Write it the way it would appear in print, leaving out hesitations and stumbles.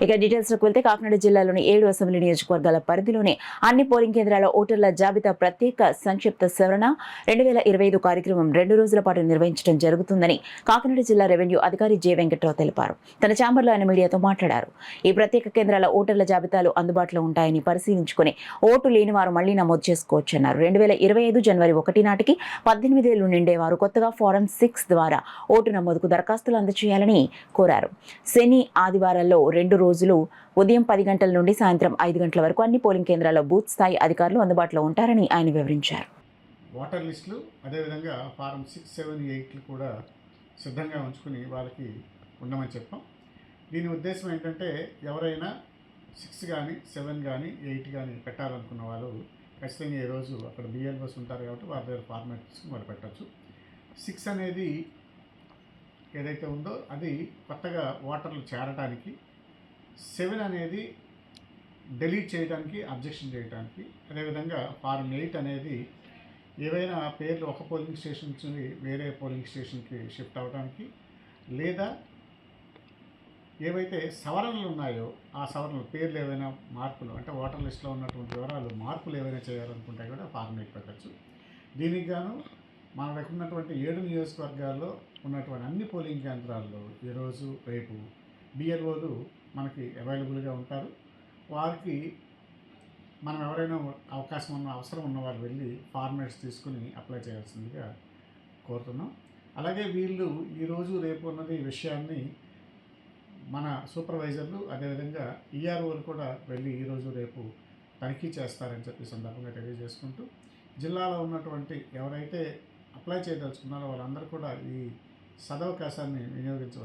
ఇక డీటెయిల్స్లోకి వెళ్తే కాకినాడ జిల్లాలోని 7 అసెంబ్లీ నియోజకవర్గాల పరిధిలోని అన్ని పోలింగ్ కేంద్రాల ఓటర్ల జాబితా ప్రత్యేక సంక్షిప్త సవరణ 2025 కార్యక్రమం 2 రోజుల పాటు నిర్వహించడం జరుగుతుందని కాకినాడ జిల్లా రెవెన్యూ అధికారి జె వెంకట్రావు తెలిపారు. తన ఛాంబర్లో ఆయన మీడియాతో మాట్లాడారు. ఈ ప్రత్యేక కేంద్రాల ఓటర్ల జాబితాలు అందుబాటులో ఉంటాయని పరిశీలించుకుని ఓటు లేని వారు మళ్లీ నమోదు చేసుకోవచ్చన్నారు. 2025 జనవరి 1 నాటికి 18 ఏళ్లు నిండేవారు కొత్తగా ఫారం 6 ద్వారా ఓటు నమోదుకు దరఖాస్తులు అందజేయాలని కోరారు. శని, ఆదివారాల్లో 2 రోజులు ఉదయం 10 గంటల నుండి సాయంత్రం 5 గంటల వరకు అన్ని పోలింగ్ కేంద్రాల్లో బూత్ స్థాయి అధికారులు అందుబాటులో ఉంటారని ఆయన వివరించారు. ఓటర్ లిస్టులు అదేవిధంగా ఫారం 6, 7, 8 కూడా సిద్ధంగా ఉంచుకుని వాళ్ళకి ఉండమని చెప్పాం. దీని ఉద్దేశం ఏంటంటే ఎవరైనా 6 కానీ 7 కానీ 8 కానీ పెట్టాలనుకున్న వాళ్ళు ఖచ్చితంగా ఈరోజు అక్కడ బిఎల్ఓస్ ఉంటారు కాబట్టి వాళ్ళ దగ్గర ఫార్మాట్ తీసుకుని వాళ్ళు పెట్టచ్చు. 6 అనేది ఏదైతే ఉందో అది కొత్తగా ఓటర్లు చేరడానికి, 7 అనేది డిలీట్ చేయడానికి, అబ్జెక్షన్ చేయడానికి, అదేవిధంగా ఫారం 8 అనేది ఏవైనా పేర్లు ఒక పోలింగ్ స్టేషన్ నుంచి వేరే పోలింగ్ స్టేషన్కి షిఫ్ట్ అవ్వడానికి, లేదా ఏవైతే సవరణలు ఉన్నాయో ఆ సవరణలు పేర్లు ఏవైనా మార్పులు అంటే ఓటర్ లిస్టులో ఉన్నటువంటి వివరాలు మార్పులు ఏవైనా చేయాలనుకుంటే కూడా ఫారం 8 పెట్టచ్చు. దీనికి గాను మన దగ్గర ఉన్నటువంటి 7 నియోజకవర్గాల్లో ఉన్నటువంటి అన్ని పోలింగ్ కేంద్రాల్లో ఈరోజు రేపు బిఎల్ఓలు మనకి అవైలబుల్గా ఉంటారు. వారికి మనం ఎవరైనా అవసరం ఉన్న వాళ్ళు వెళ్ళి ఫార్మాట్స్ తీసుకుని అప్లై చేయాల్సిందిగా కోరుతున్నాం. అలాగే వీళ్ళు ఈరోజు రేపు ఉన్నది విషయాన్ని మన సూపర్వైజర్లు అదేవిధంగా ఈఆర్ఓలు కూడా వెళ్ళి ఈరోజు రేపు తనిఖీ చేస్తారని చెప్పి సందర్భంగా తెలియజేసుకుంటూ, జిల్లాలో ఉన్నటువంటి ఎవరైతే అప్లై చేయదలుచుకున్నారో వాళ్ళందరూ కూడా ఈ సదవకాశాన్ని వినియోగించవచ్చు.